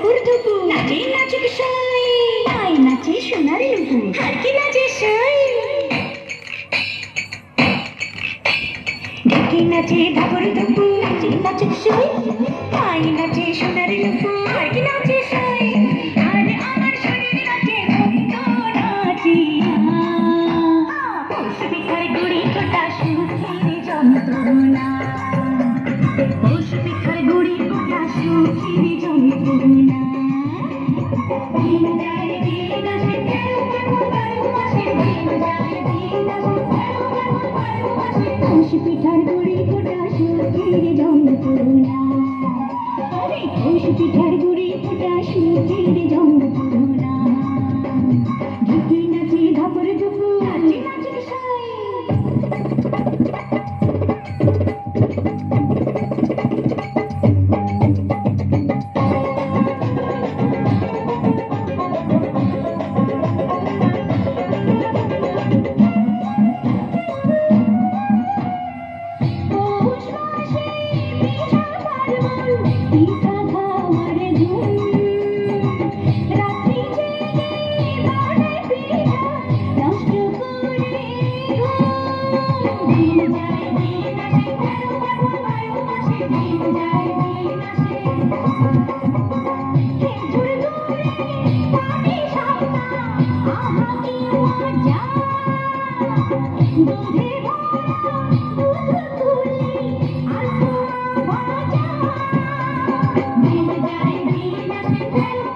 ধাপুর ধুপু নাচে নাচুক সাই আই নাচে সোনার লুপু আর কি নাচে সাই ঢেকে নাচে ধাপুর ধুপু নাচে নাচুক সাই আই নাচে সোনার লুপু আর কি নাচে সাই আর আমার শরীর নাচে ভক্ত নাচিয়া পৌষ পিঠার গুড়ি ফোটা সুখের যন্ত্রণা পৌষ পিঠার গুড়ি ফোটা সুখের যন্ত্রণা পৌষ পিঠার গুড়ি ফোটা সুখের যন্ত্রণা পৌষ পিঠার গুড়ি ফোটা সুখের যন্ত্রণা ঢুকে নাচে ধাপর ধুপু নাচে নাচে সাই পিঠা খাওয়ার ধুম রাত্রি জেগে বাড়ে পিঠা নষ্ট করে দিন যায় দিন আসে তেরো বারো মাসে দিন যায় দিন আসে খেজুর গুড়ে পানি সাপটা আহা কি মজা দুধে ভরা দুধ তুলি আর পোয়া ভাজা দিন যায় দিন আসে তেরো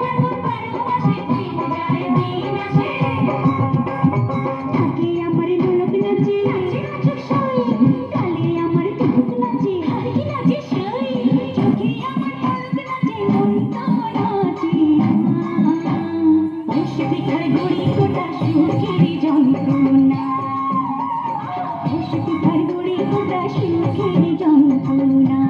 বারো মাসে দিন যায় দিন আসে থাকে আমার ঢোলক নাচে নাচে নাচুক সাই কালে আমার টুক নাচে আর কি নাচে সাই চোখে আমার ঢোলক নাচে মন তো নাচে পৌষ পিঠার গুড়ি ফোটা সুখের যন্ত্রণা পৌষ পিঠার গুড়ি ফোটা সুখের যন্ত্রণা